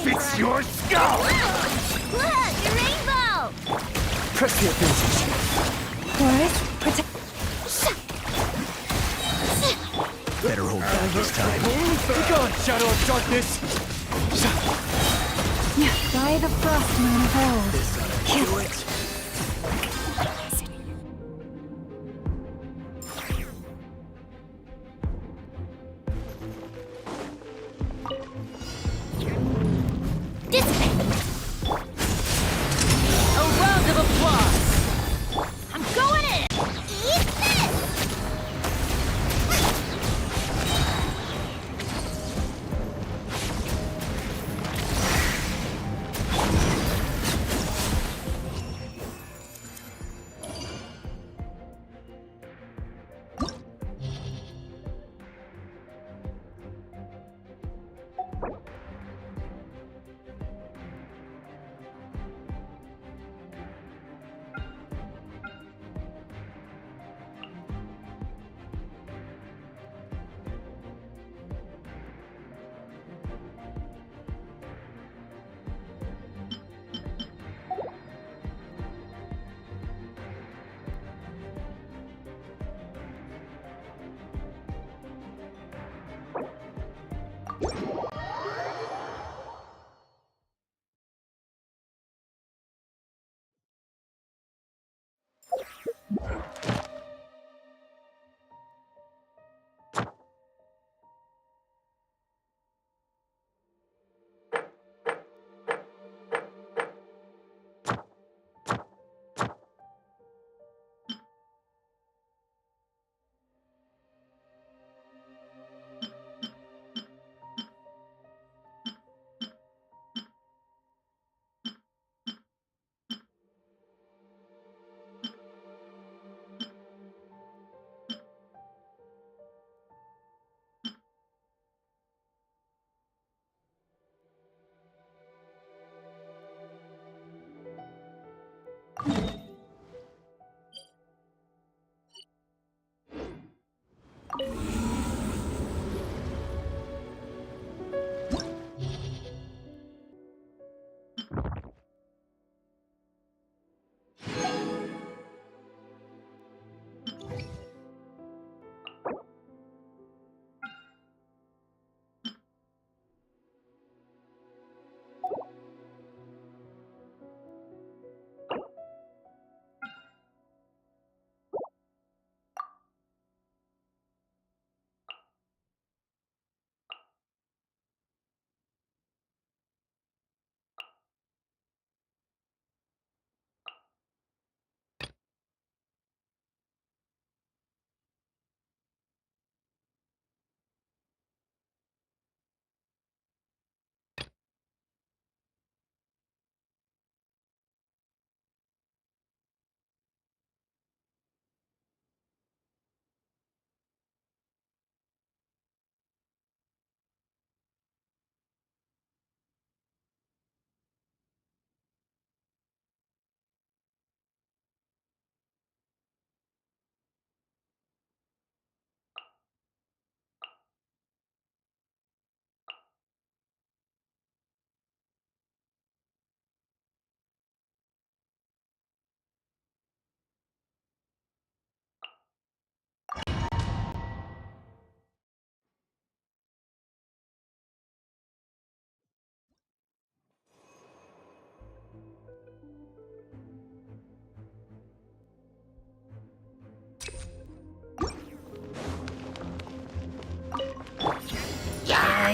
Fix your skull! Look, a rainbow! Press the abilities. Forest, protect. Better hold back this time. Be gone, Shadow of Darkness! By the frost moon of old. Do it. A round of applause! I'm going in! Eat this!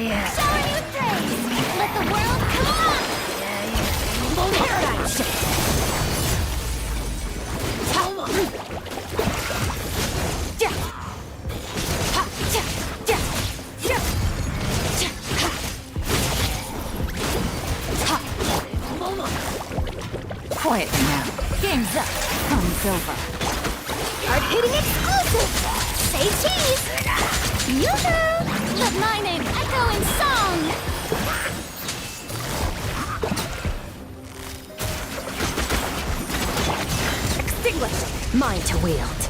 Yeah. Shower you with praise! Let the world come on! Rainbow paradise! Quiet now. Game's up. Fun's over. Hard hitting exclusive! Say cheese! Yoo-hoo! Let my name echo in song! Mine to wield.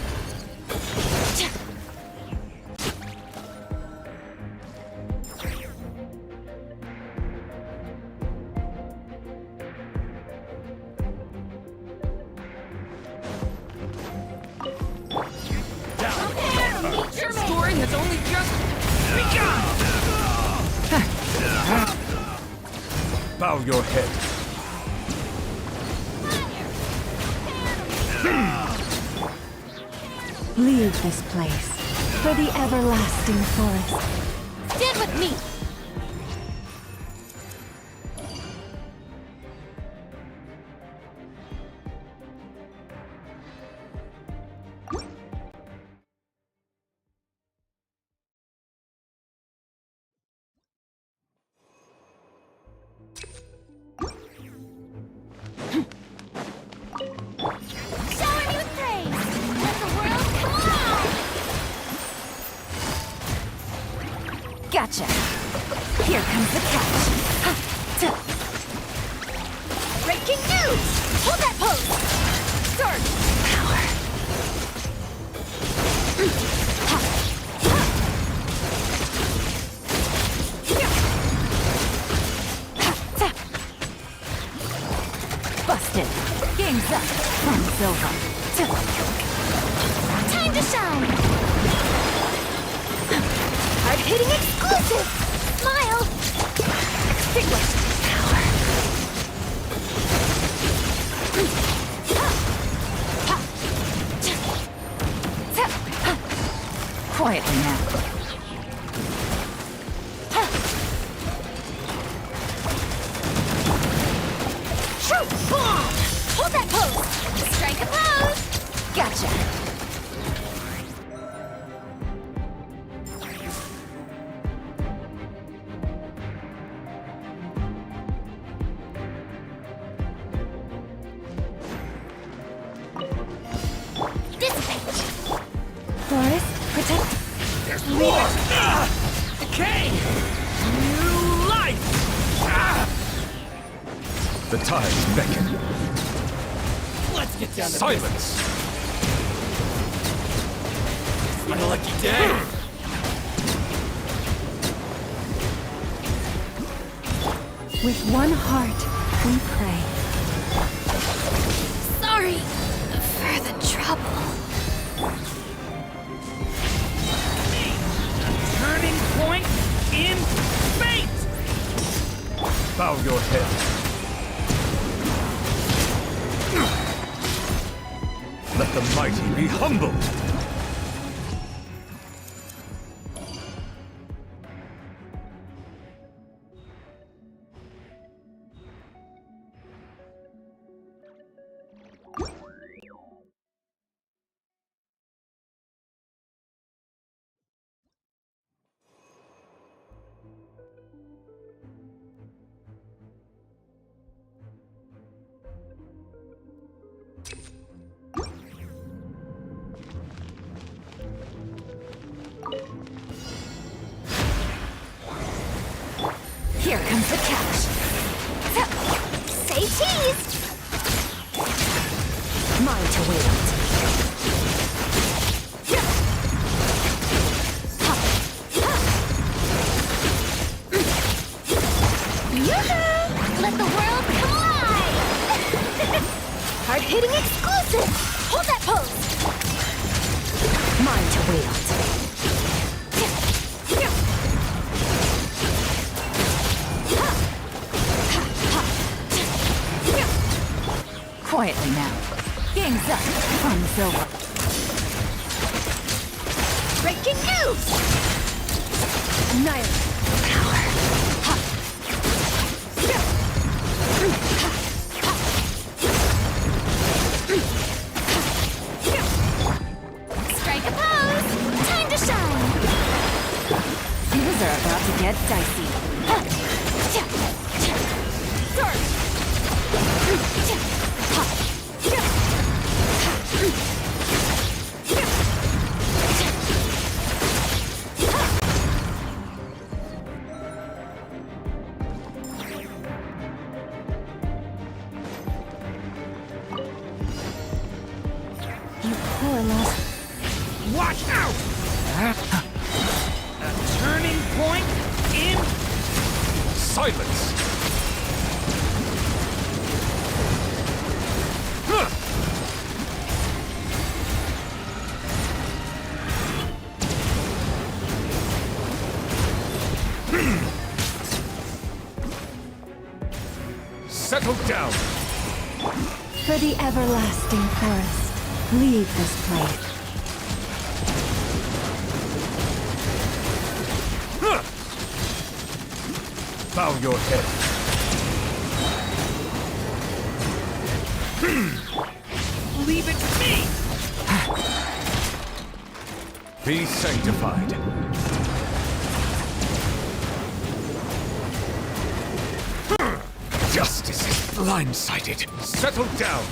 Story has only just begun! Bow your head. Leave this place for the everlasting forest. Stand with me! Shower me with praise! Let the world collide! Gotcha. Here comes the catch. Ha, tuh. Breaking news! Hold that pose! Sword power. Ha, ha. Yeah. Ha, tuh. Busted. Game's up. Fun's over. Tuh. Time to shine! Hard-hitting exclusive! Smile! Extinguished power. Quietly now. Shoot! Bomb! Hold that pose! Strike a pose! Gotcha. Dissipate! Forest, protect. There's war! Decay! New life! The tides beckon. Let's get down to silence! My lucky day! With one heart, we pray. Sorry for the trouble. Turning point in fate! Bow your head. Let the mighty be humbled! Here comes the catch. Say cheese! Mine to wield. Yoo-hoo! Let the world collide! Hard-hitting exclusive! Hold that pose! Mine to wield. Quietly now. Game's up. Fun's over. Breaking news! Annihilate. Power. Ha. Strike a pose! Time to shine! Things are about to get dicey. Sword! You Silence! Huh! Settle down! For the everlasting forest, leave this place. Huh! Bow your head. Leave it to me! Be sanctified. Justice is blindsided. Settle down!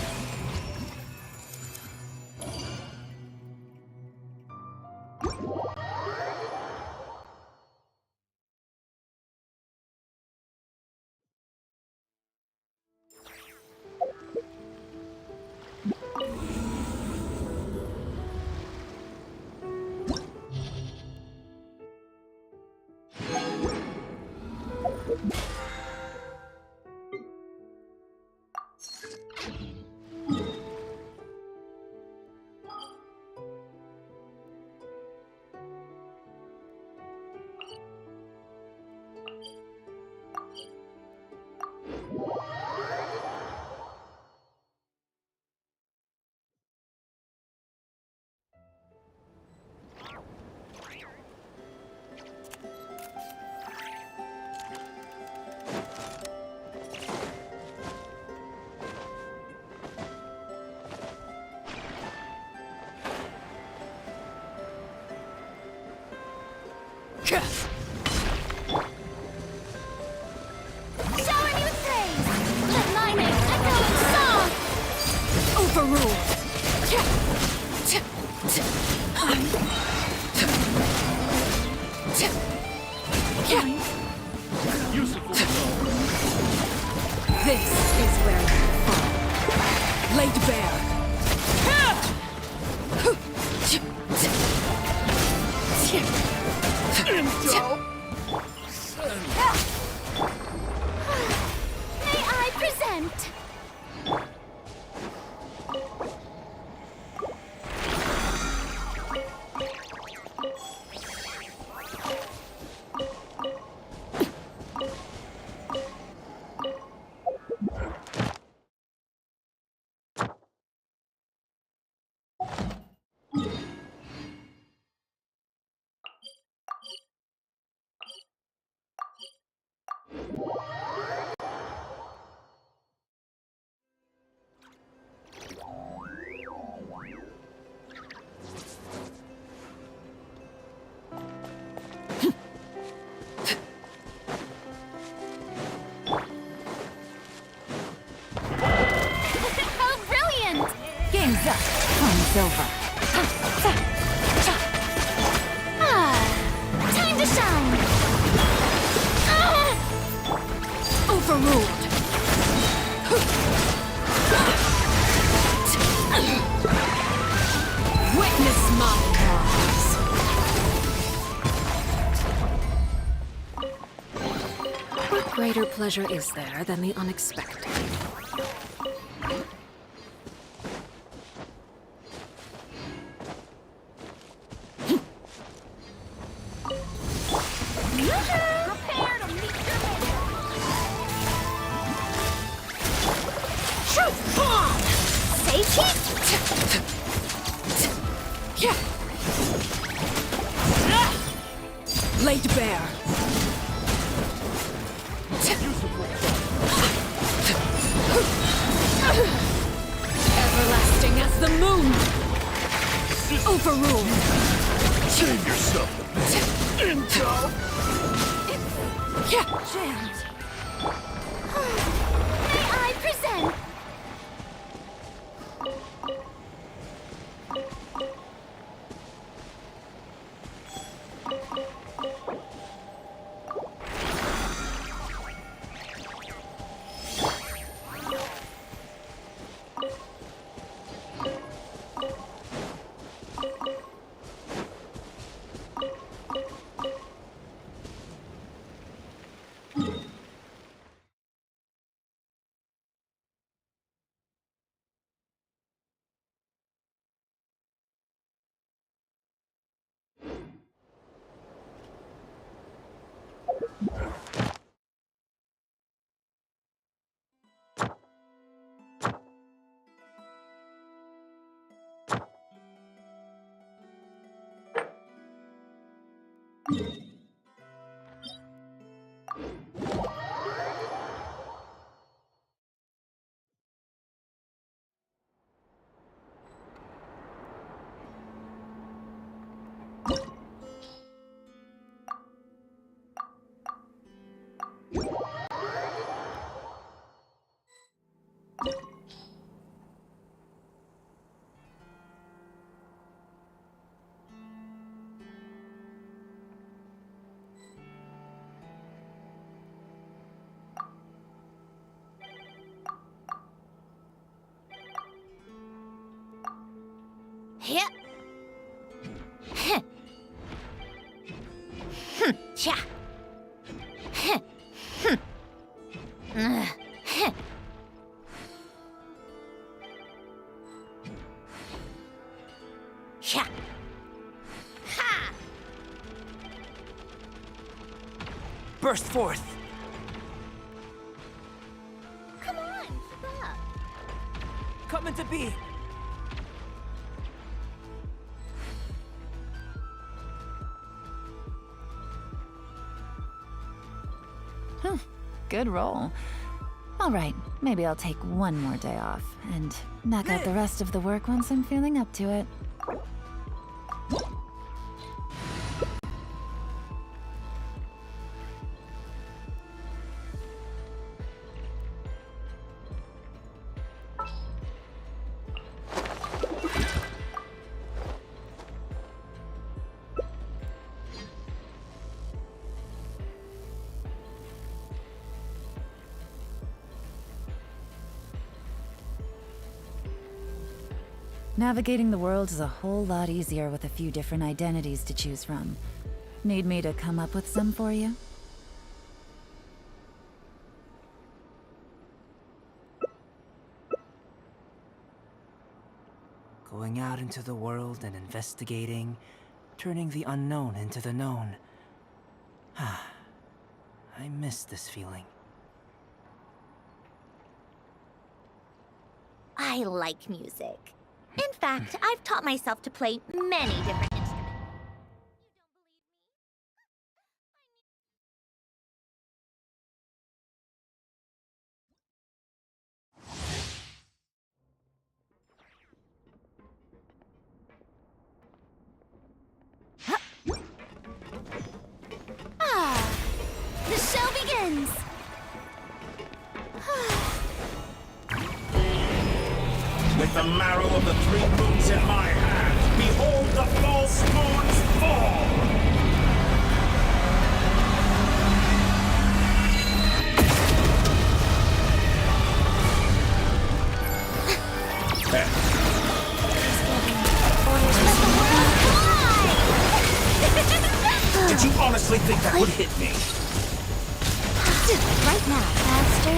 Shower you praise! Let my name echo in song! Overruled! This is where you fall. Laid bare. May I present? How brilliant! Game's up. Fun's over. Time to shine! Overruled. Witness my wrongs! What greater pleasure is there than the unexpected? Prepare to meet your maker! Truth bomb! Say cheat! Laid bare. Everlasting as the moon. Overruled. Save yourself a bit. Jammed. May I present? Hit. Heh. Cha. Heh. Heh. Cha. Ha! Burst forth. Come on, keep up. Coming to be. Good roll. All right, maybe I'll take one more day off and knock out the rest of the work once I'm feeling up to it. Navigating the world is a whole lot easier with a few different identities to choose from. Need me to come up with some for you? Going out into the world and investigating, turning the unknown into the known. I miss this feeling. I like music. In fact, I've taught myself to play many different instruments. Ah, the show begins. With the marrow of the three moons in my hand, behold the false moons fall! Did you honestly think that would hit me? Right now, faster.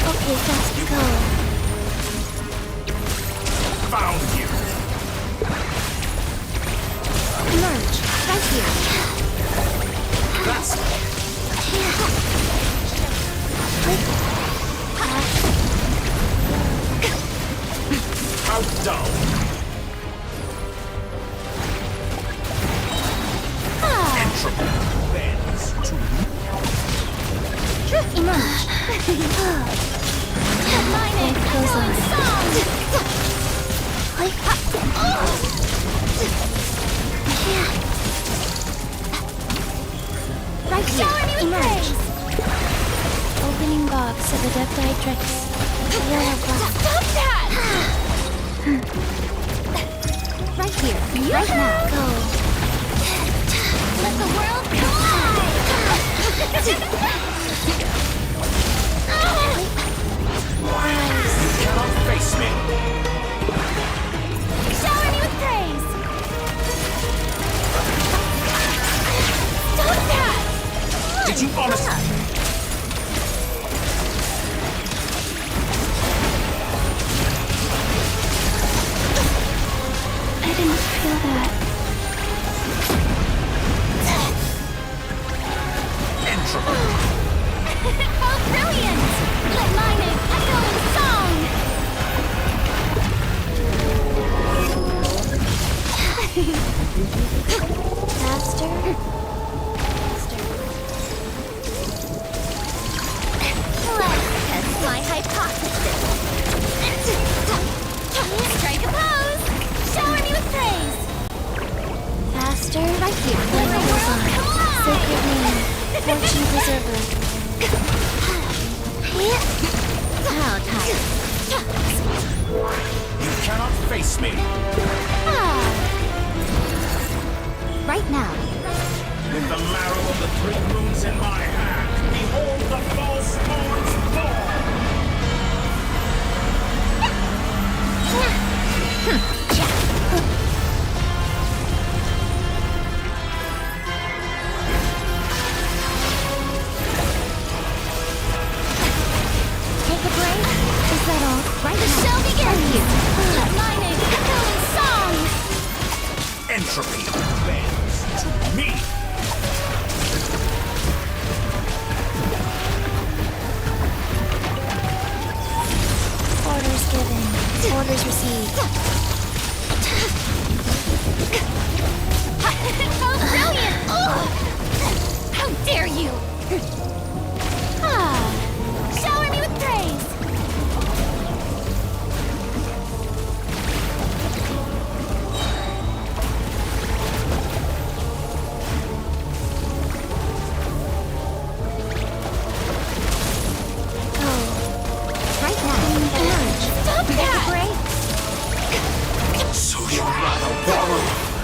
Okay, fast, go. Found you! Merge, right here. That's how dull! Entropy bends to Emerge. Mine is echoing song. Right here, emerge. Opening box of Adepti Stop that! Right here, right now. Go. Let the world collide! You cannot face me! Shower me with praise! Stop that! Did you honestly? I didn't feel that. Entropy! How brilliant! Let my name echo in song! Faster. Let's test my hypothesis. Strike a pose! Shower me with praise! Faster. Right here. Let the goes on. Sacred name. Fortune preserver. How tight. You cannot face me! Right now. With the marrow of the three moons in my hand, behold the false moons fall! entropy bends to me. Orders given. Orders received. How brilliant! How dare you! Shower me with praise! Right now, stop that! So you'd rather wallow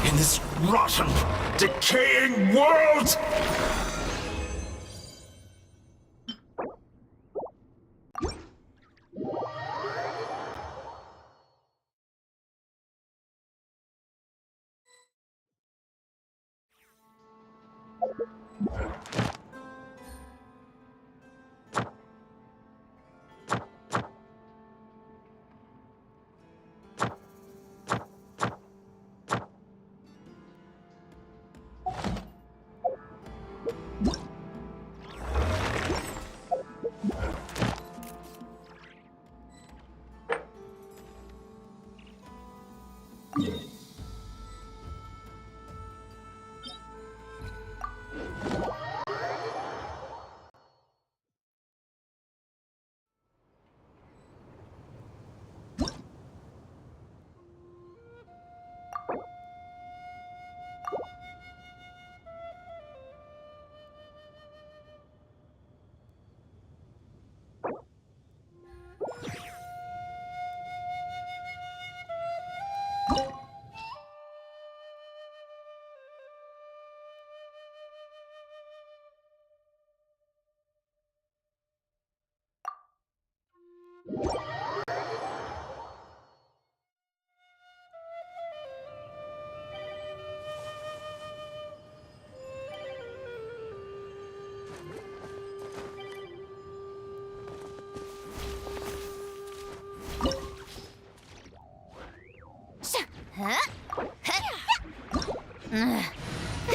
in this rotten, decaying world?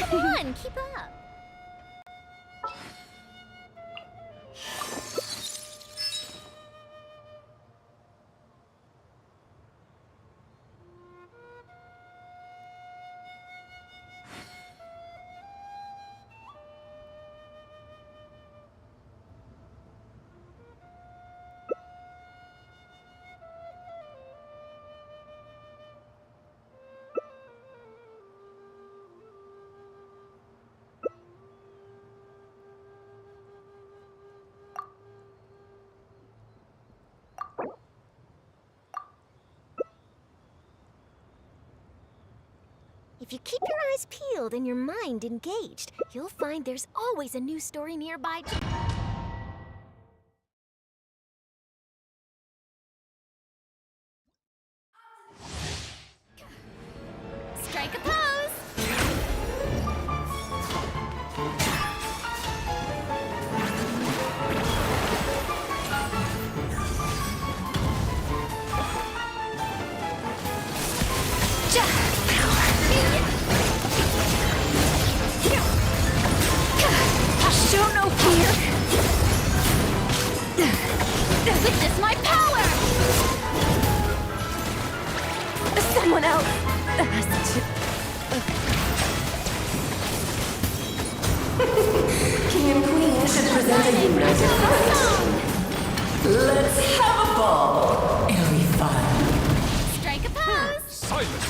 Come on, keep up. If you keep your eyes peeled and your mind engaged, you'll find there's always a new story nearby. Strike a pose! Show no fear! Witness my power! Someone else has to... King and Queen should present a united front. Let's have a ball. It'll be fun. Strike a pose! Silence!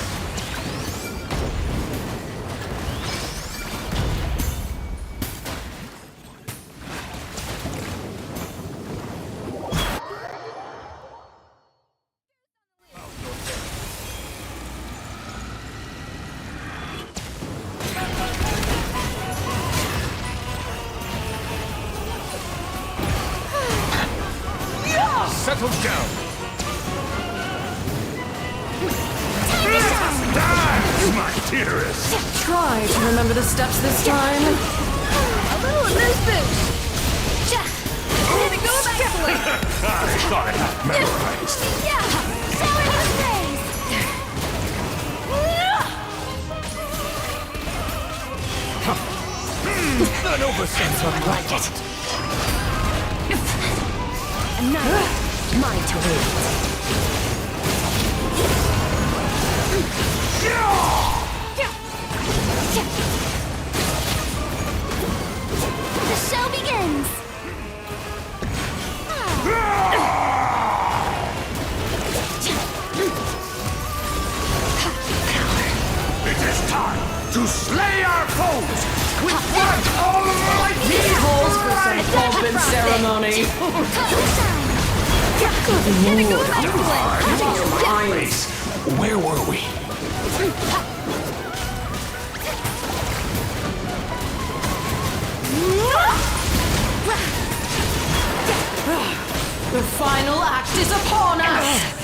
Settle down! Dance, my dearest! Try to remember the steps this time. A little amuse-bouche. Way to go, Maxwell! I thought I had memorized. Yeah! Shower me with praise! None oversense look like it. And now, mine to win. The show begins! It is time to slay our foes! Confront all of my This calls for some pomp and ceremony. Good lord, using your minds. Where were we? The final act is upon us.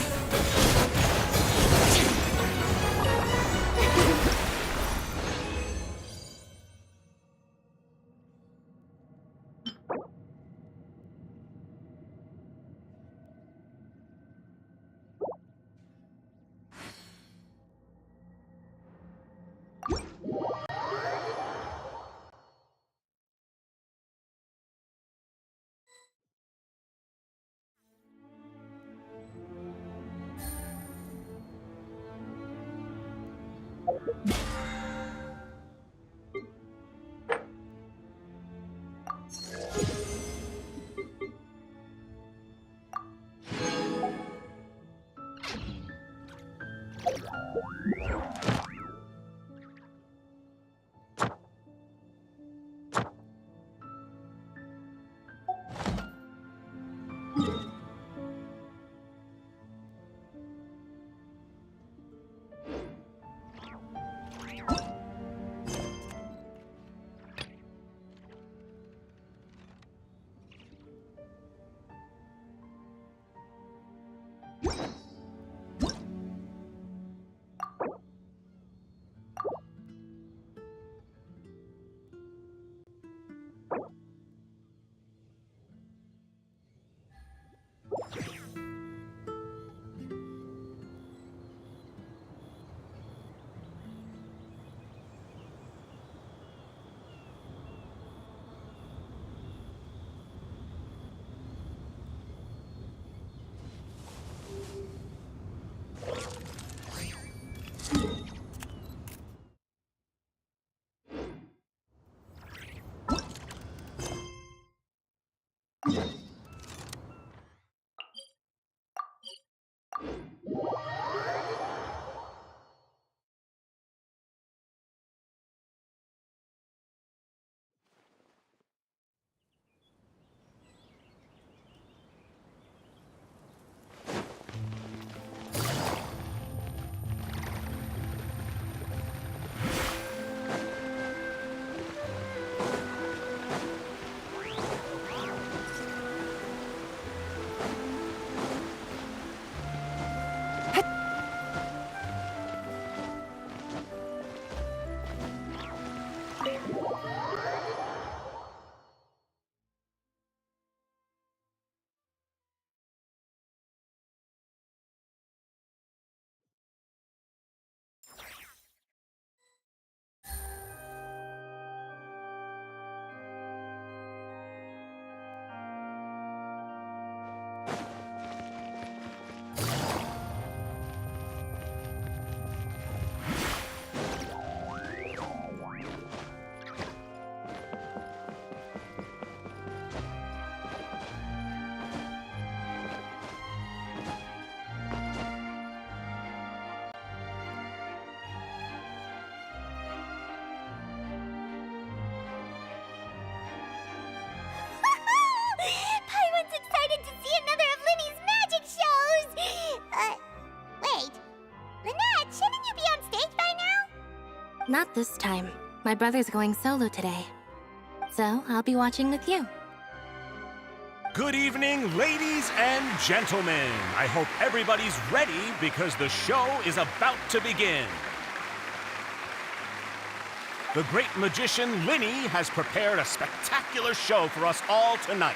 Paimon's excited to see another of Linny's magic shows! Wait. Lynette, shouldn't you be on stage by now? Not this time. My brother's going solo today. So, I'll be watching with you. Good evening, ladies and gentlemen. I hope everybody's ready because the show is about to begin. The great magician Linny has prepared a spectacular show for us all tonight,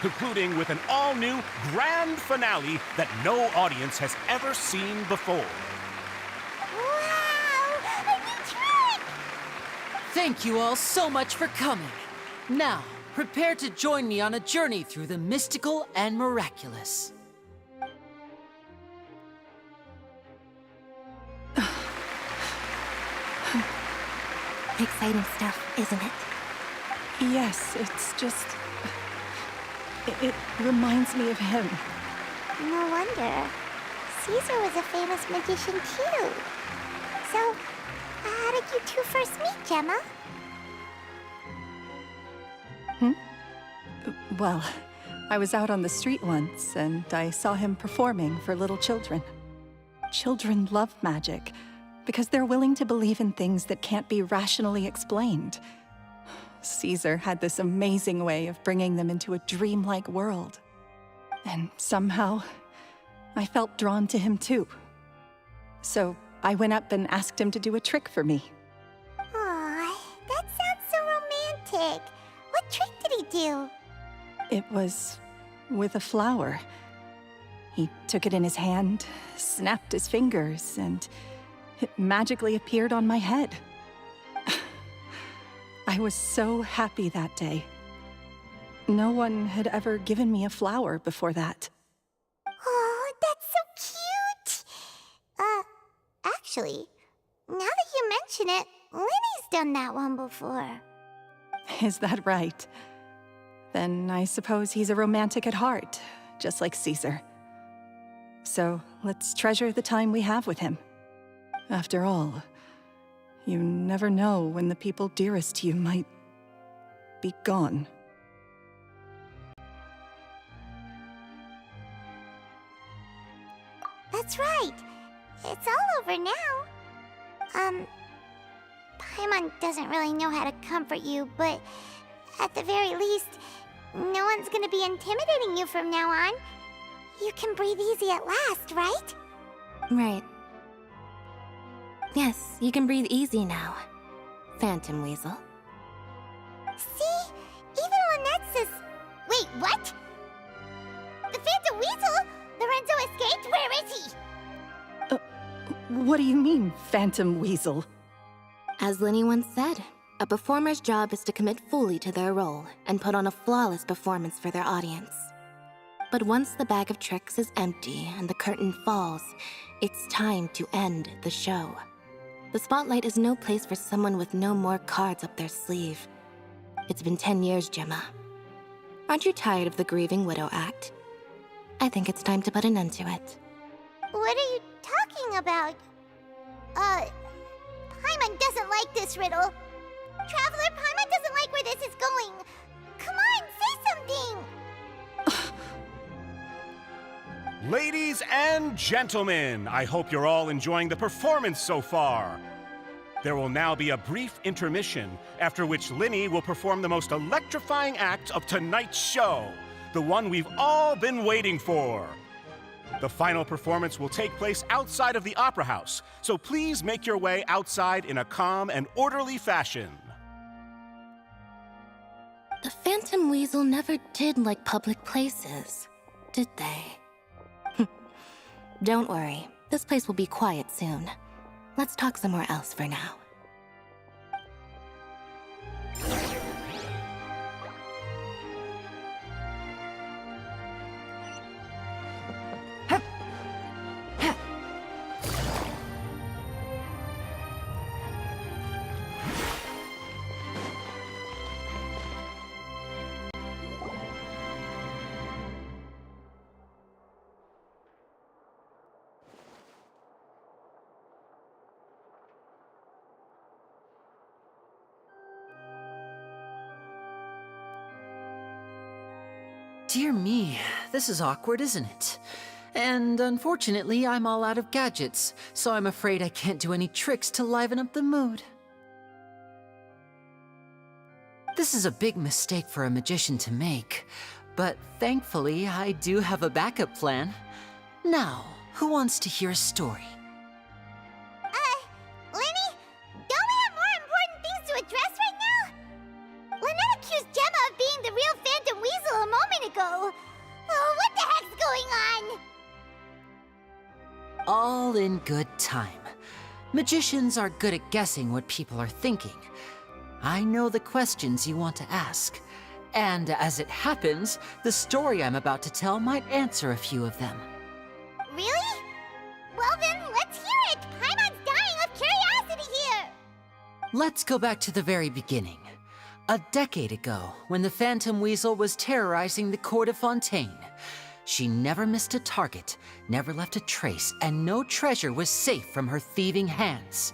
concluding with an all-new grand finale that no audience has ever seen before. Wow! A new trick! Thank you all so much for coming. Now, prepare to join me on a journey through the mystical and miraculous. Exciting stuff, isn't it? Yes, it's just... It reminds me of him. No wonder. Caesar was a famous magician too. So, how did you two first meet, Gemma? Well, I was out on the street once, and I saw him performing for little children. Children love magic, because they're willing to believe in things that can't be rationally explained. Caesar had this amazing way of bringing them into a dreamlike world. And somehow, I felt drawn to him too. So I went up and asked him to do a trick for me. Aw, that sounds so romantic. What trick did he do? It was with a flower. He took it in his hand, snapped his fingers, and it magically appeared on my head. I was so happy that day. No one had ever given me a flower before that. Oh, that's so cute! Actually, now that you mention it, Lenny's done that one before. Is that right? Then I suppose he's a romantic at heart, just like Caesar. So let's treasure the time we have with him. After all, you never know when the people dearest to you might be gone. That's right. It's all over now. Paimon doesn't really know how to comfort you, but at the very least, no one's gonna be intimidating you from now on. You can breathe easy at last, right? Right. Yes, you can breathe easy now, Phantom Weasel. See? Even Lynette says... Wait, what? The Phantom Weasel? Lorenzo escaped? Where is he? What do you mean, Phantom Weasel? As Linny once said, a performer's job is to commit fully to their role and put on a flawless performance for their audience. But once the bag of tricks is empty and the curtain falls, it's time to end the show. The spotlight is no place for someone with no more cards up their sleeve. It's been 10 years, Gemma. Aren't you tired of the grieving widow act? I think it's time to put an end to it. What are you talking about? Paimon doesn't like this riddle. Traveler, Paimon doesn't like where this is going. Come on, say something! Ladies and gentlemen, I hope you're all enjoying the performance so far. There will now be a brief intermission, after which Linny will perform the most electrifying act of tonight's show, the one we've all been waiting for. The final performance will take place outside of the Opera House, so please make your way outside in a calm and orderly fashion. The Phantom Weasel never did like public places, did they? Don't worry, this place will be quiet soon. Let's talk somewhere else for now. Dear me, this is awkward, isn't it? And unfortunately, I'm all out of gadgets, so I'm afraid I can't do any tricks to liven up the mood. This is a big mistake for a magician to make, but thankfully, I do have a backup plan. Now, who wants to hear a story? Lenny? Don't we have more important things to address right now? Lynette accused Gemma of being the real Phantom Weasel a moment ago. Oh, what the heck's going on? All in good time. Magicians are good at guessing what people are thinking. I know the questions you want to ask. And as it happens, the story I'm about to tell might answer a few of them. Really? Well then, let's hear it! Paimon's dying of curiosity here! Let's go back to the very beginning. A decade ago, when the Phantom Weasel was terrorizing the court of Fontaine. She never missed a target, never left a trace, and no treasure was safe from her thieving hands.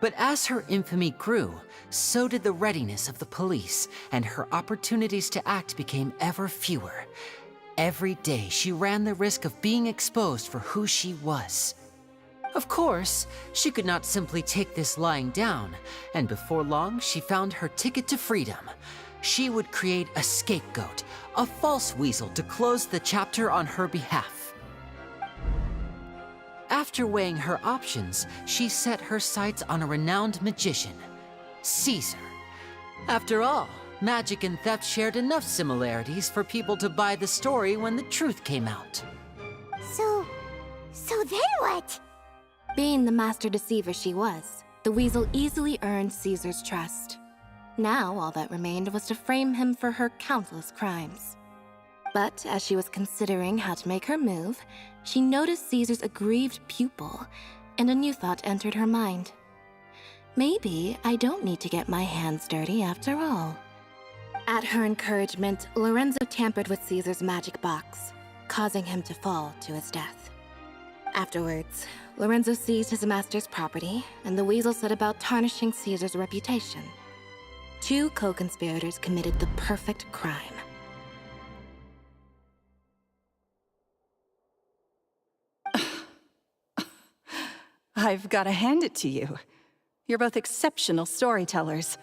But as her infamy grew, so did the readiness of the police, and her opportunities to act became ever fewer. Every day, she ran the risk of being exposed for who she was. Of course, she could not simply take this lying down, and before long, she found her ticket to freedom. She would create a scapegoat, a false weasel to close the chapter on her behalf. After weighing her options, she set her sights on a renowned magician, Caesar. After all, magic and theft shared enough similarities for people to buy the story when the truth came out. So then what? Being the master deceiver she was, the weasel easily earned Caesar's trust. Now all that remained was to frame him for her countless crimes. But as she was considering how to make her move, she noticed Caesar's aggrieved pupil, and a new thought entered her mind. Maybe I don't need to get my hands dirty after all. At her encouragement, Lorenzo tampered with Caesar's magic box, causing him to fall to his death. Afterwards, Lorenzo seized his master's property, and the weasel set about tarnishing Caesar's reputation. Two co-conspirators committed the perfect crime. I've got to hand it to you. You're both exceptional storytellers.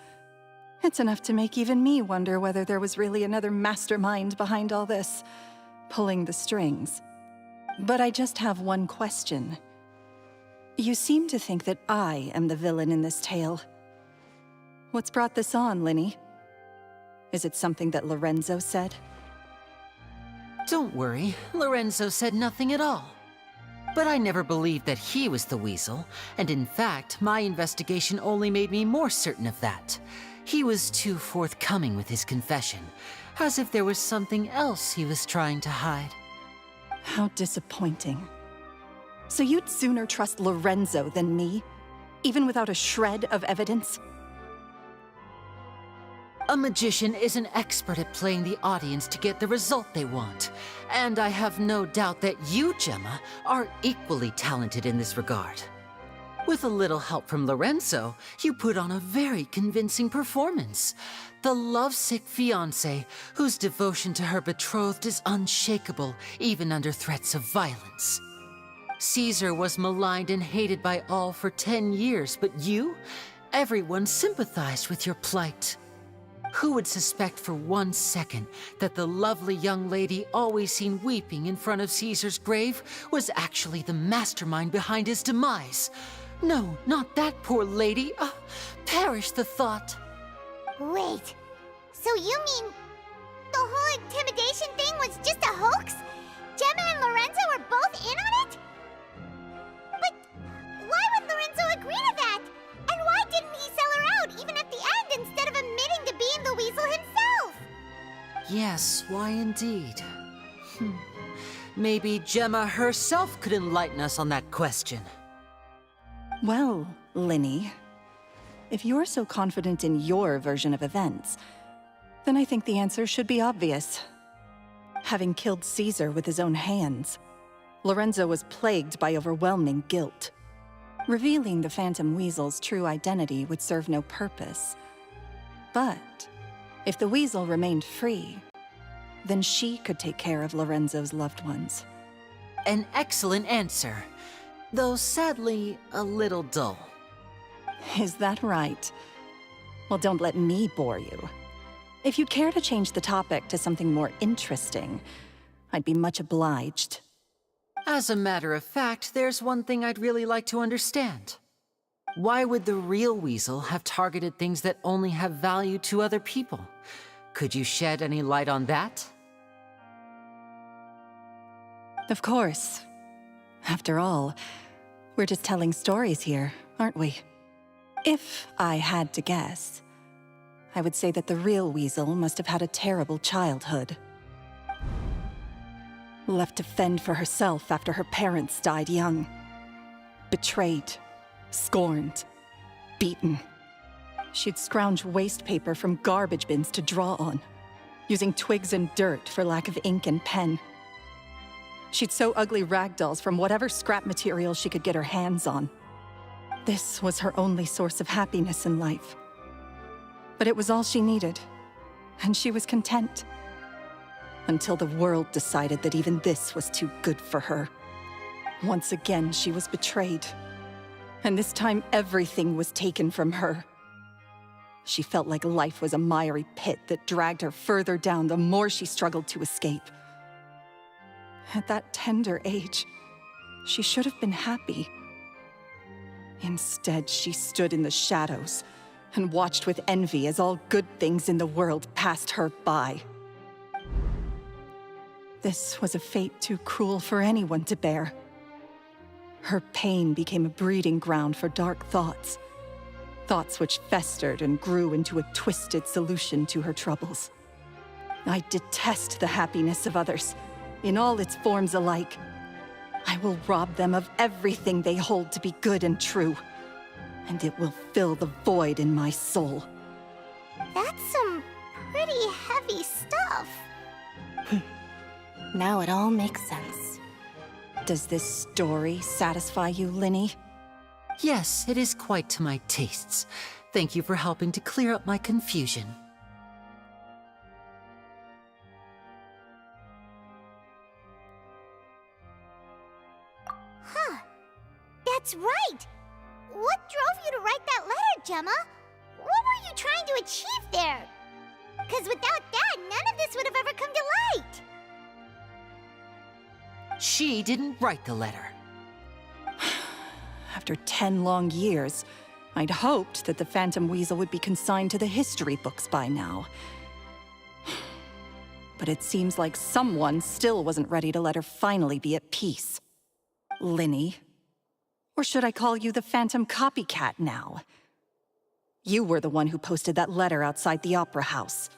It's enough to make even me wonder whether there was really another mastermind behind all this, pulling the strings. But I just have one question. You seem to think that I am the villain in this tale. What's brought this on, Linny? Is it something that Lorenzo said? Don't worry, Lorenzo said nothing at all. But I never believed that he was the weasel, and in fact, my investigation only made me more certain of that. He was too forthcoming with his confession, as if there was something else he was trying to hide. How disappointing. So you'd sooner trust Lorenzo than me, even without a shred of evidence? A magician is an expert at playing the audience to get the result they want, and I have no doubt that you, Gemma, are equally talented in this regard. With a little help from Lorenzo, you put on a very convincing performance. The lovesick fiancé, whose devotion to her betrothed is unshakable, even under threats of violence. Caesar was maligned and hated by all for 10 years, but you? Everyone sympathized with your plight. Who would suspect for 1 second that the lovely young lady always seen weeping in front of Caesar's grave was actually the mastermind behind his demise? No, not that poor lady. Perish the thought. Wait, so you mean the whole intimidation thing was just a hoax? Gemma and Lorenzo were both in on it? But why would Lorenzo agree to that? And why didn't he sell her out even at the end instead of admitting to being the weasel himself? Yes, why indeed? Maybe Gemma herself could enlighten us on that question. Well, Linny, if you're so confident in your version of events, then I think the answer should be obvious. Having killed Caesar with his own hands, Lorenzo was plagued by overwhelming guilt. Revealing the Phantom Weasel's true identity would serve no purpose. But if the weasel remained free, then she could take care of Lorenzo's loved ones. An excellent answer, though sadly a little dull. Is that right? Well, don't let me bore you. If you'd care to change the topic to something more interesting, I'd be much obliged. As a matter of fact, there's one thing I'd really like to understand. Why would the real weasel have targeted things that only have value to other people? Could you shed any light on that? Of course. After all, we're just telling stories here, aren't we? If I had to guess, I would say that the real Weasel must have had a terrible childhood. Left to fend for herself after her parents died young. Betrayed, scorned, beaten. She'd scrounge waste paper from garbage bins to draw on, using twigs and dirt for lack of ink and pen. She'd sew ugly rag dolls from whatever scrap material she could get her hands on. This was her only source of happiness in life. But it was all she needed, and she was content. Until the world decided that even this was too good for her. Once again, she was betrayed. And this time, everything was taken from her. She felt like life was a miry pit that dragged her further down the more she struggled to escape. At that tender age, she should have been happy. Instead, she stood in the shadows and watched with envy as all good things in the world passed her by. This was a fate too cruel for anyone to bear. Her pain became a breeding ground for dark thoughts. Thoughts which festered and grew into a twisted solution to her troubles. I detest the happiness of others, in all its forms alike. I will rob them of everything they hold to be good and true, and it will fill the void in my soul. That's some pretty heavy stuff. Now it all makes sense. Does this story satisfy you, Linny? Yes, it is quite to my tastes. Thank you for helping to clear up my confusion. Huh. That's right! What drove you to write that letter, Gemma? What were you trying to achieve there? Because without that, none of this would have ever come to light! She didn't write the letter. After 10 long years, I'd hoped that the Phantom Weasel would be consigned to the history books by now. But it seems like someone still wasn't ready to let her finally be at peace. Linny. Or should I call you the Phantom Copycat now? You were the one who posted that letter outside the Opera House.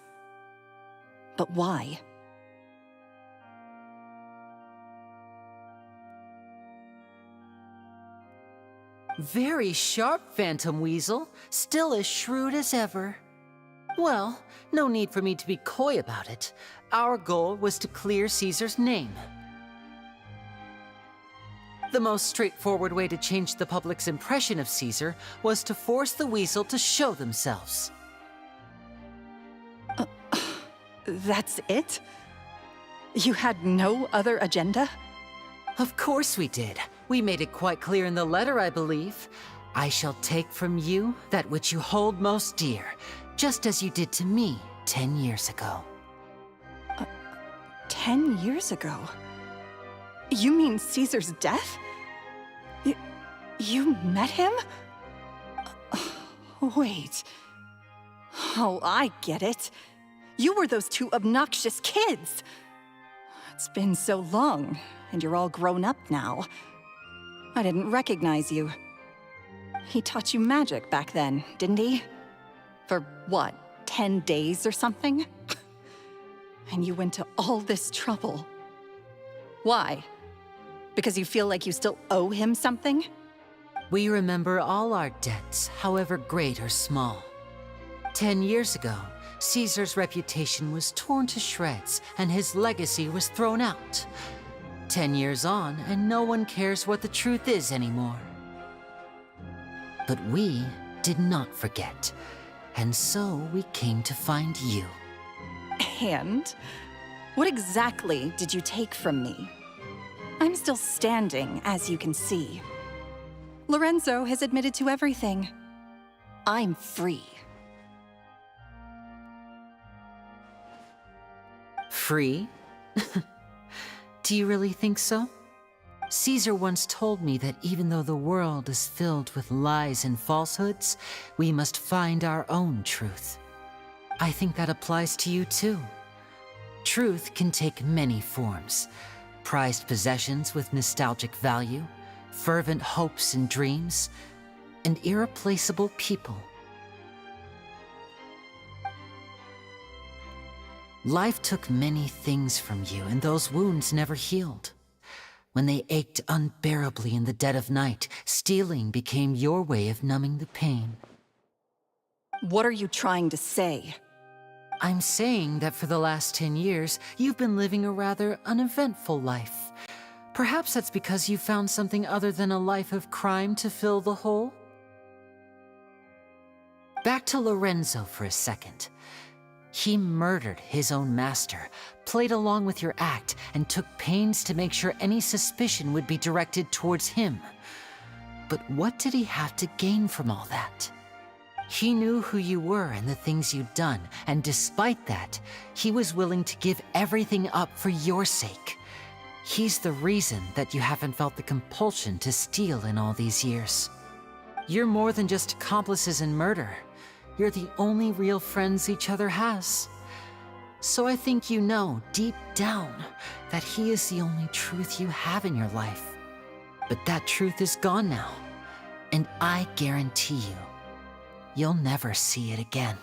But why? Very sharp, Phantom Weasel. Still as shrewd as ever. Well, no need for me to be coy about it. Our goal was to clear Caesar's name. The most straightforward way to change the public's impression of Caesar was to force the Weasel to show themselves. That's it? You had no other agenda? Of course we did. We made it quite clear in the letter, I believe. I shall take from you that which you hold most dear, just as you did to me 10 years ago. 10 years ago? You mean Caesar's death? You met him? Wait. Oh, I get it. You were those two obnoxious kids. It's been so long, and you're all grown up now. I didn't recognize you. He taught you magic back then, didn't he? For what, 10 days or something? And you went to all this trouble. Why? Because you feel like you still owe him something? We remember all our debts, however great or small. 10 years ago, Caesar's reputation was torn to shreds, and his legacy was thrown out. 10 years on, and no one cares what the truth is anymore. But we did not forget, and so we came to find you. And? What exactly did you take from me? I'm still standing, as you can see. Lorenzo has admitted to everything. I'm free. Free? Do you really think so? Caesar once told me that even though the world is filled with lies and falsehoods, we must find our own truth. I think that applies to you too. Truth can take many forms. Prized possessions with nostalgic value, fervent hopes and dreams, and irreplaceable people. Life took many things from you, and those wounds never healed. When they ached unbearably in the dead of night, stealing became your way of numbing the pain. What are you trying to say? I'm saying that for the last 10 years, you've been living a rather uneventful life. Perhaps that's because you found something other than a life of crime to fill the hole? Back to Lorenzo for a second. He murdered his own master, played along with your act, and took pains to make sure any suspicion would be directed towards him. But what did he have to gain from all that? He knew who you were and the things you'd done, and despite that, he was willing to give everything up for your sake. He's the reason that you haven't felt the compulsion to steal in all these years. You're more than just accomplices in murder. You're the only real friends each other has. So I think you know, deep down, that he is the only truth you have in your life. But that truth is gone now, and I guarantee you, you'll never see it again.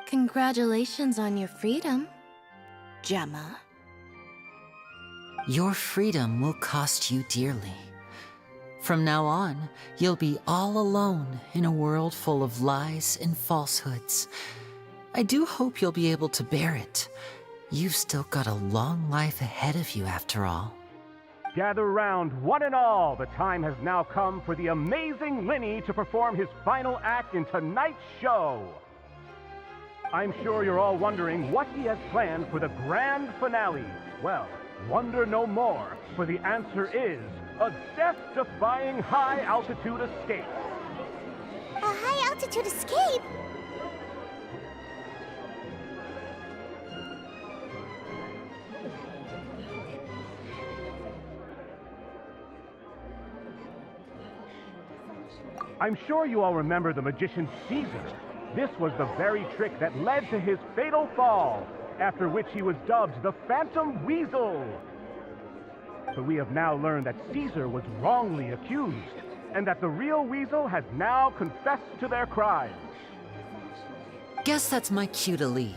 Congratulations on your freedom, Gemma. Your freedom will cost you dearly. From now on, you'll be all alone in a world full of lies and falsehoods. I do hope you'll be able to bear it. You've still got a long life ahead of you after all. Gather round, one and all. The time has now come for the amazing Lenny to perform his final act in tonight's show. I'm sure you're all wondering what he has planned for the grand finale. Well, wonder no more, for the answer is a death-defying high-altitude escape. A high-altitude escape? I'm sure you all remember the magician Caesar. This was the very trick that led to his fatal fall, after which he was dubbed the Phantom Weasel. But we have now learned that Caesar was wrongly accused, and that the real Weasel has now confessed to their crimes. Guess that's my cue to leave.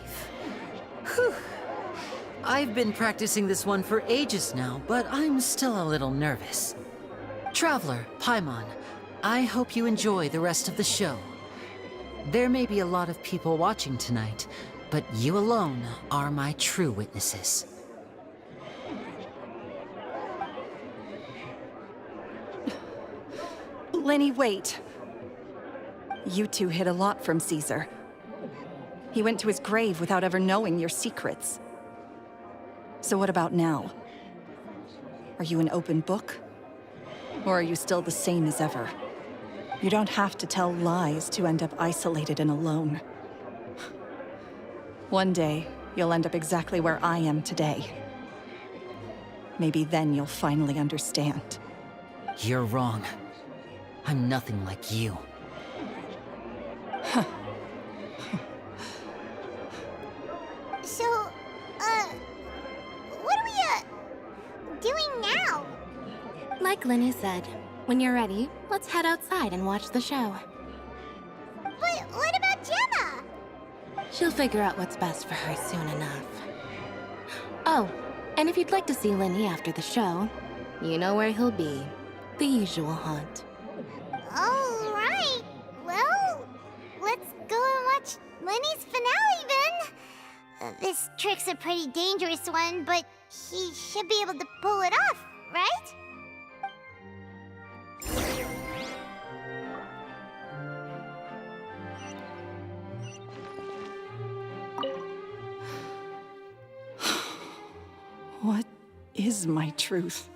Whew. I've been practicing this one for ages now, but I'm still a little nervous. Traveler, Paimon, I hope you enjoy the rest of the show. There may be a lot of people watching tonight, but you alone are my true witnesses. Lenny, wait. You two hid a lot from Caesar. He went to his grave without ever knowing your secrets. So what about now? Are you an open book? Or are you still the same as ever? You don't have to tell lies to end up isolated and alone. One day, you'll end up exactly where I am today. Maybe then you'll finally understand. You're wrong. I'm nothing like you. So, what are we, doing now? Like Lenny said, when you're ready, let's head outside and watch the show. But what about Gemma? She'll figure out what's best for her soon enough. Oh, and if you'd like to see Lenny after the show, you know where he'll be. The usual haunt. All right. Well, let's go and watch Lenny's finale then. This trick's a pretty dangerous one, but he should be able to pull it off, right? What is my truth?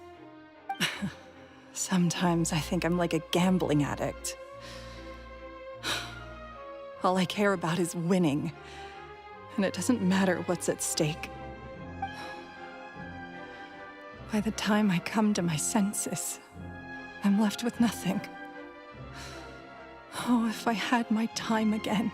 Sometimes I think I'm like a gambling addict. All I care about is winning, and it doesn't matter what's at stake. By the time I come to my senses, I'm left with nothing. Oh, if I had my time again.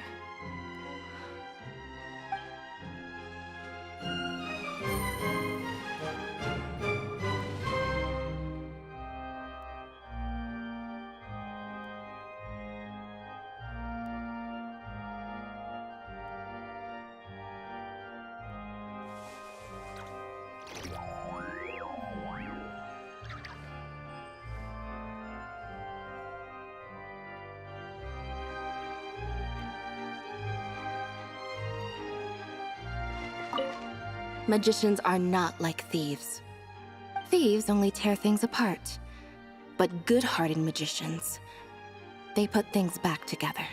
Magicians are not like thieves. Thieves only tear things apart. But good-hearted magicians, they put things back together.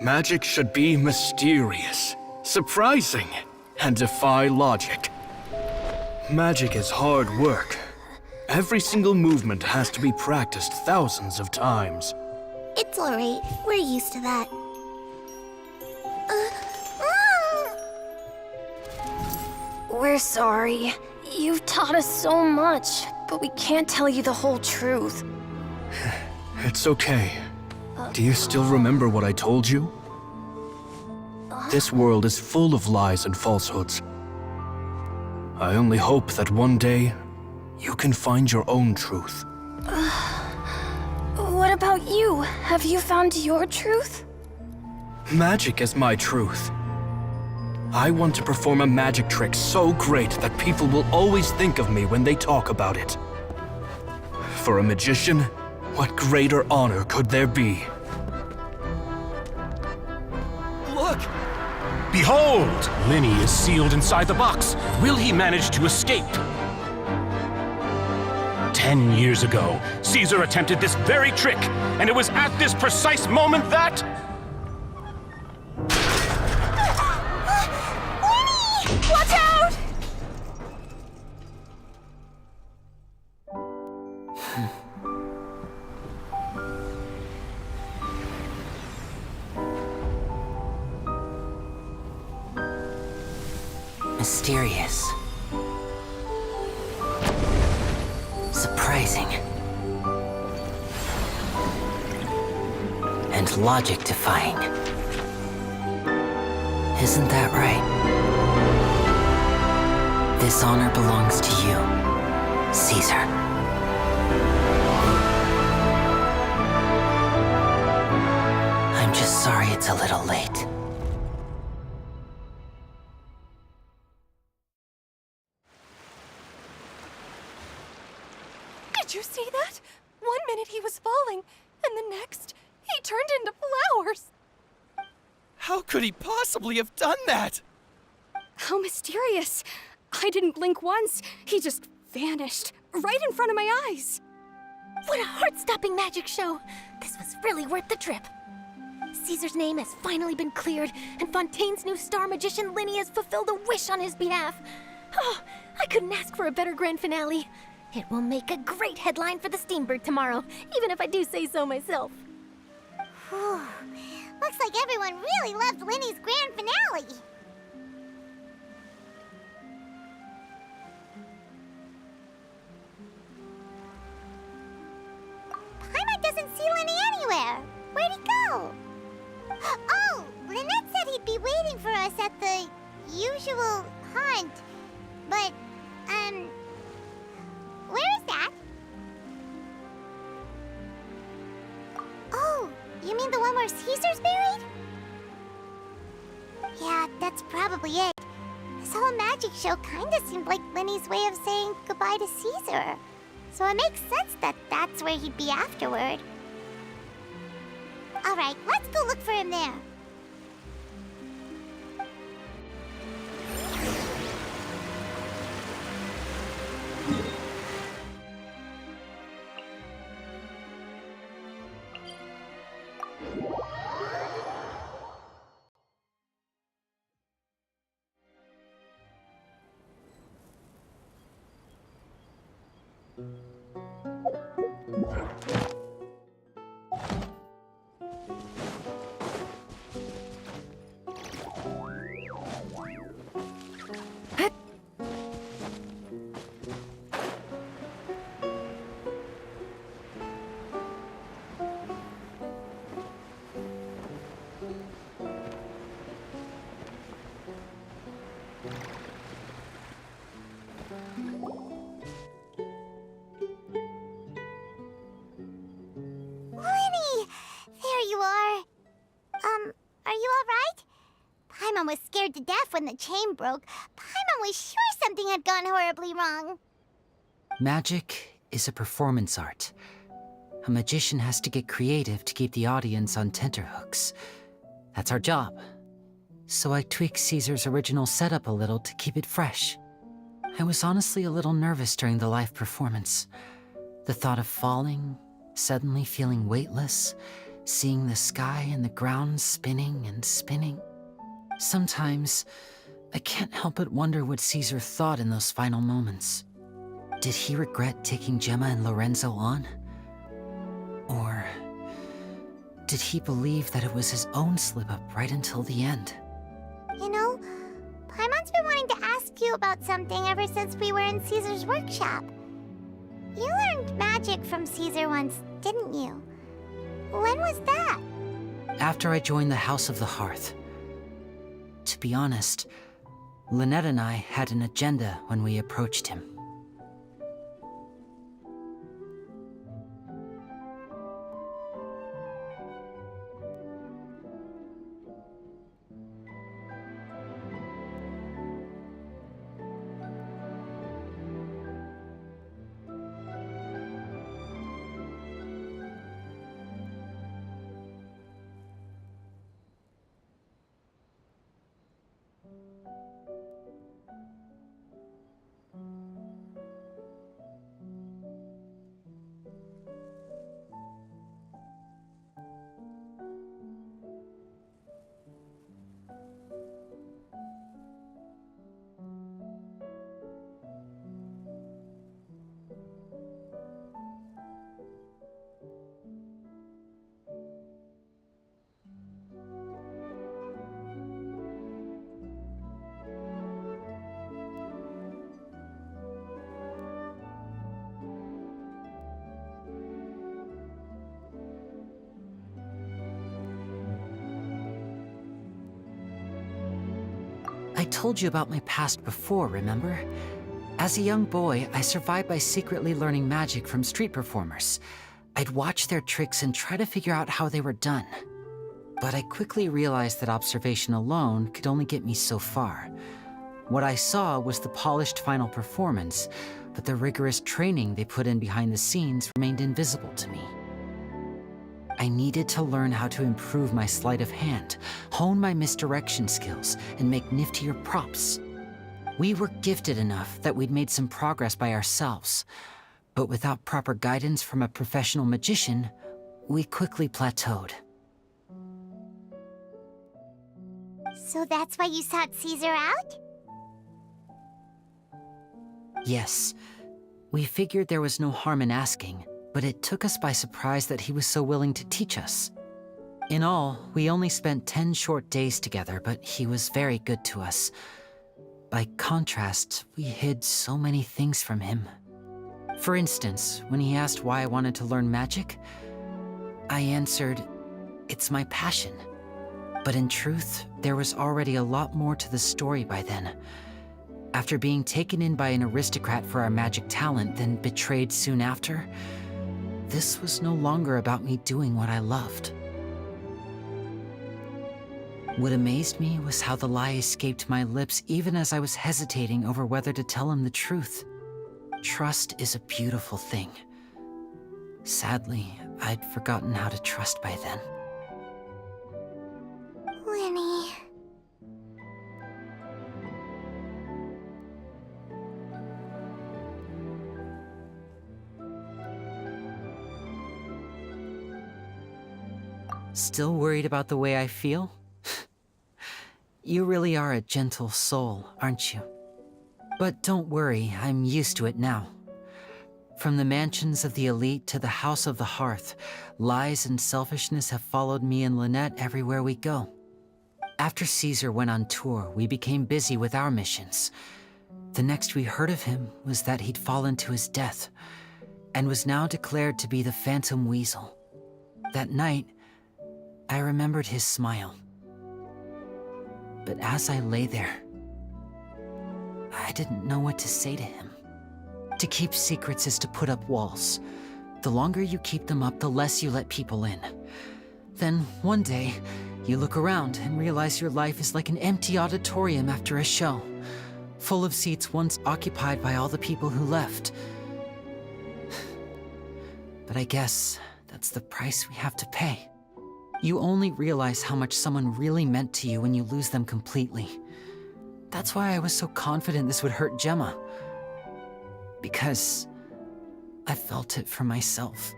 Magic should be mysterious, surprising, and defy logic. Magic is hard work. Every single movement has to be practiced thousands of times. It's alright. We're used to that. We're sorry. You've taught us so much, but we can't tell you the whole truth. It's okay. Do you still remember what I told you? This world is full of lies and falsehoods. I only hope that one day, you can find your own truth. What about you? Have you found your truth? Magic is my truth. I want to perform a magic trick so great that people will always think of me when they talk about it. For a magician, what greater honor could there be? Look! Behold! Linny is sealed inside the box. Will he manage to escape? 10 years ago, Caesar attempted this very trick, and it was at this precise moment that... Lenny! Watch out! Mysterious. Surprising. And logic-defying. Isn't that right? This honor belongs to you, Caesar. I'm just sorry it's a little late. Did you see that? 1 minute he was falling, and the next, he turned into flowers. How could he possibly have done that? How mysterious. I didn't blink once. He just vanished, right in front of my eyes. What a heart-stopping magic show! This was really worth the trip. Caesar's name has finally been cleared, and Fontaine's new star magician Linny has fulfilled a wish on his behalf. Oh, I couldn't ask for a better grand finale. It will make a great headline for the Steambird tomorrow, even if I do say so myself. Whew. Looks like everyone really loved Linny's grand finale. Paimon doesn't see Linny anywhere. Where'd he go? Oh, Lynette said he'd be waiting for us at the usual haunt. But, where is that? Oh, you mean the one where Caesar's buried? Yeah, that's probably it. This whole magic show kinda seemed like Linny's way of saying goodbye to Caesar. So it makes sense that that's where he'd be afterward. Alright, let's go look for him there. Lenny! There you are. Are you alright? Paimon was scared to death when the chain broke. Paimon was sure something had gone horribly wrong. Magic is a performance art. A magician has to get creative to keep the audience on tenterhooks. That's our job. So I tweaked Caesar's original setup a little to keep it fresh. I was honestly a little nervous during the live performance. The thought of falling, suddenly feeling weightless, seeing the sky and the ground spinning and spinning. Sometimes, I can't help but wonder what Caesar thought in those final moments. Did he regret taking Gemma and Lorenzo on? Or did he believe that it was his own slip-up right until the end? You know, Paimon's been wanting to ask you about something ever since we were in Caesar's workshop. You learned magic from Caesar once, didn't you? When was that? After I joined the House of the Hearth. To be honest, Lynette and I had an agenda when we approached him. I told you about my past before, remember? As a young boy, I survived by secretly learning magic from street performers. I'd watch their tricks and try to figure out how they were done. But I quickly realized that observation alone could only get me so far. What I saw was the polished final performance, but the rigorous training they put in behind the scenes remained invisible to me. I needed to learn how to improve my sleight of hand, hone my misdirection skills, and make niftier props. We were gifted enough that we'd made some progress by ourselves, but without proper guidance from a professional magician, we quickly plateaued. So that's why you sought Caesar out? Yes, we figured there was no harm in asking, but it took us by surprise that he was so willing to teach us. In all, we only spent 10 short days together, but he was very good to us. By contrast, we hid so many things from him. For instance, when he asked why I wanted to learn magic, I answered, "It's my passion." But in truth, there was already a lot more to the story by then. After being taken in by an aristocrat for our magic talent, then betrayed soon after, this was no longer about me doing what I loved. What amazed me was how the lie escaped my lips even as I was hesitating over whether to tell him the truth. Trust is a beautiful thing. Sadly, I'd forgotten how to trust by then. Winnie. Still worried about the way I feel? You really are a gentle soul, aren't you? But don't worry, I'm used to it now. From the mansions of the elite to the house of the hearth, lies and selfishness have followed me and Lynette everywhere we go. After Caesar went on tour, we became busy with our missions. The next we heard of him was that he'd fallen to his death, and was now declared to be the Phantom Weasel. That night, I remembered his smile. But as I lay there, I didn't know what to say to him. To keep secrets is to put up walls. The longer you keep them up, the less you let people in. Then, one day, you look around and realize your life is like an empty auditorium after a show, full of seats once occupied by all the people who left. But I guess that's the price we have to pay. You only realize how much someone really meant to you when you lose them completely. That's why I was so confident this would hurt Gemma. Because I felt it for myself.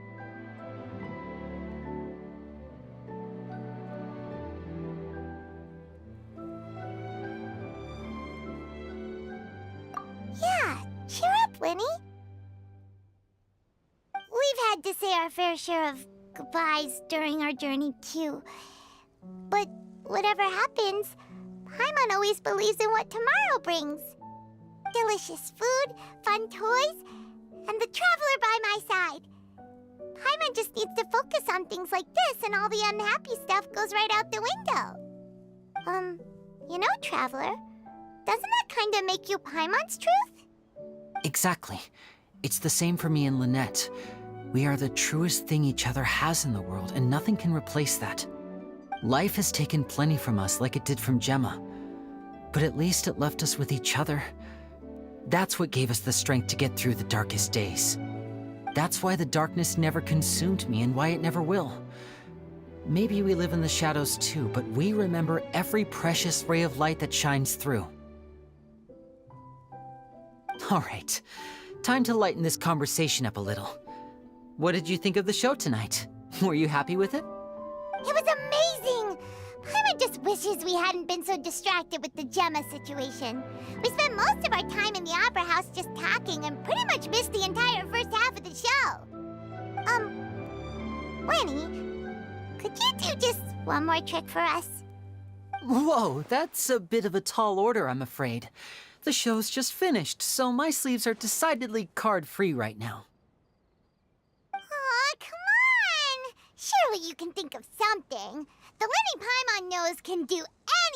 Yeah, cheer up, Lenny. We've had to say our fair share of goodbyes during our journey, too. But whatever happens, Paimon always believes in what tomorrow brings. Delicious food, fun toys, and the traveler by my side. Paimon just needs to focus on things like this, and all the unhappy stuff goes right out the window. You know, Traveler, doesn't that kind of make you Paimon's truth? Exactly. It's the same for me and Lynette. We are the truest thing each other has in the world, and nothing can replace that. Life has taken plenty from us, like it did from Gemma. But at least it left us with each other. That's what gave us the strength to get through the darkest days. That's why the darkness never consumed me, and why it never will. Maybe we live in the shadows too, but we remember every precious ray of light that shines through. All right, time to lighten this conversation up a little. What did you think of the show tonight? Were you happy with it? It was amazing! Paimon just wishes we hadn't been so distracted with the Gemma situation. We spent most of our time in the Opera House just talking and pretty much missed the entire first half of the show. Winnie, could you do just one more trick for us? Whoa, that's a bit of a tall order, I'm afraid. The show's just finished, so my sleeves are decidedly card-free right now. Aw, come on! Surely you can think of something. The Lenny Paimon knows can do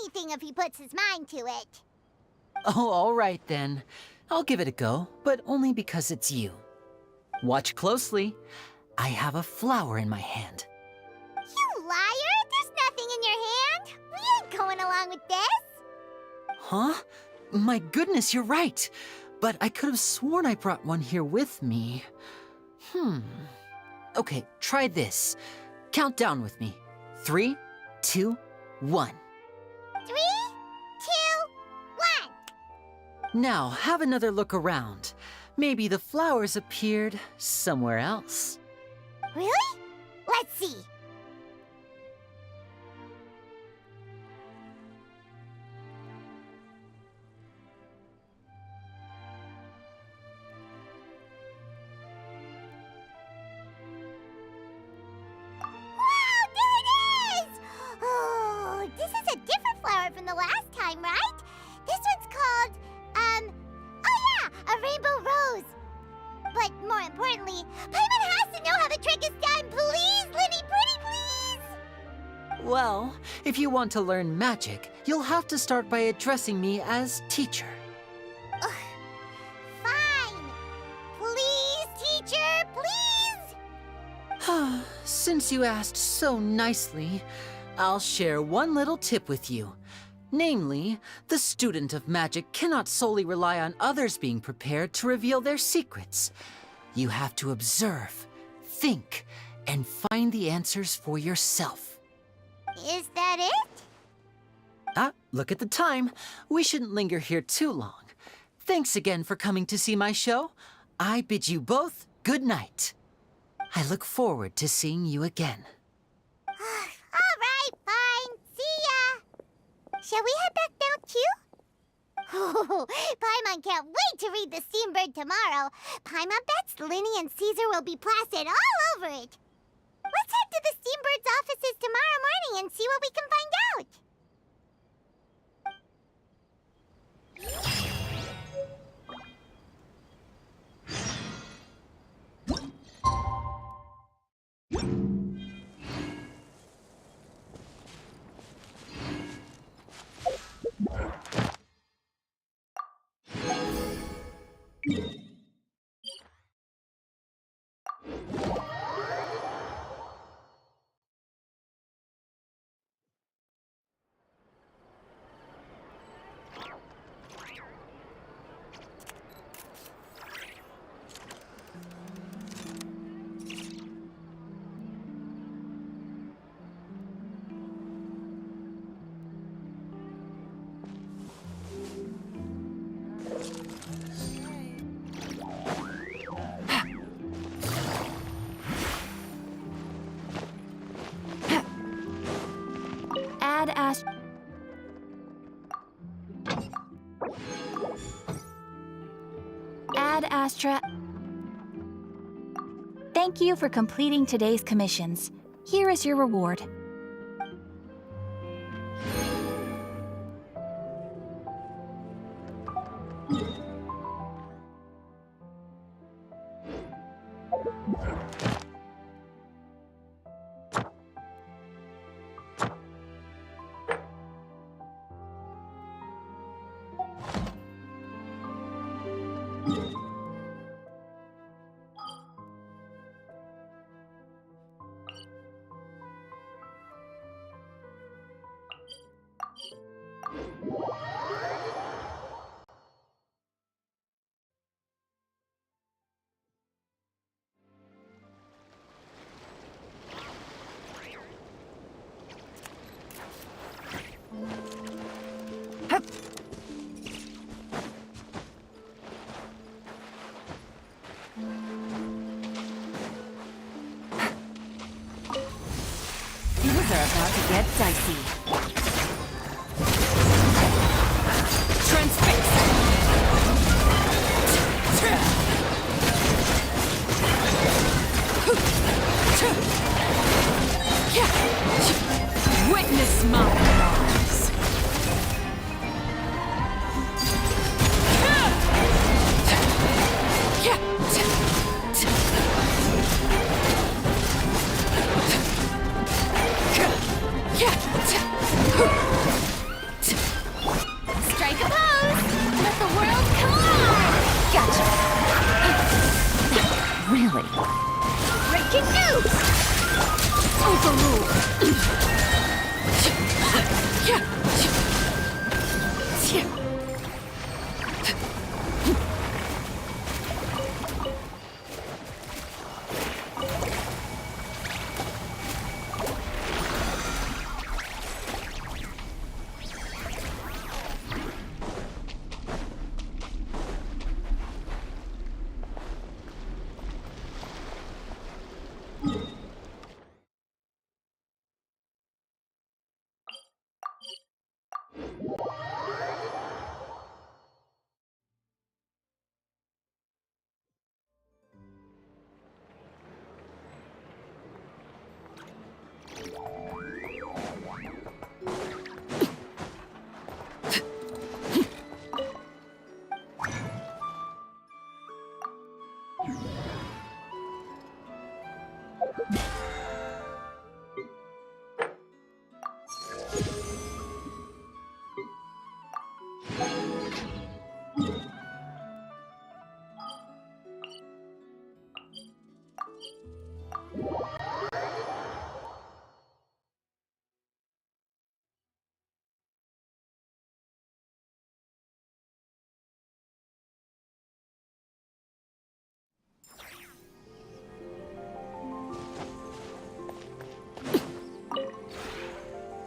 anything if he puts his mind to it. Oh, all right then. I'll give it a go, but only because it's you. Watch closely. I have a flower in my hand. You liar! There's nothing in your hand! We ain't going along with this! Huh? My goodness, you're right. But I could have sworn I brought one here with me. Okay, try this. Count down with me. 3, 2, 1. 3, 2, 1! Now, have another look around. Maybe the flowers appeared somewhere else. Really? Let's see. From the last time, right? This one's called, oh yeah, a rainbow rose. But more importantly, Paimon has to know how the trick is done. Please, Lenny, pretty please! Well, if you want to learn magic, you'll have to start by addressing me as teacher. Ugh. Fine. Please, teacher, please! Since you asked so nicely, I'll share one little tip with you. Namely, the student of magic cannot solely rely on others being prepared to reveal their secrets. You have to observe, think, and find the answers for yourself. Is that it? Look at the time. We shouldn't linger here too long. Thanks again for coming to see my show. I bid you both good night. I look forward to seeing you again. All right, fine. See ya. Shall we head back down too? Oh, Paimon Everyone can't wait to read The Steambird tomorrow. Paimon bets Linny and Caesar will be plastered all over it. Let's head to the Steambird's offices tomorrow morning and see what we can find out. Ad Astra. Thank you for completing today's commissions. Here is your reward. Things are about to get dicey. Transfix! Witness my rise! Strike a pose! Let the world collide! Gotcha. Really? Breaking news!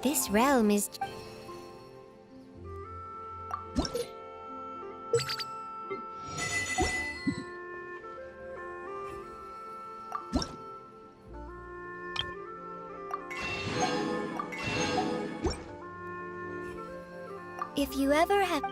This realm is... If you ever have...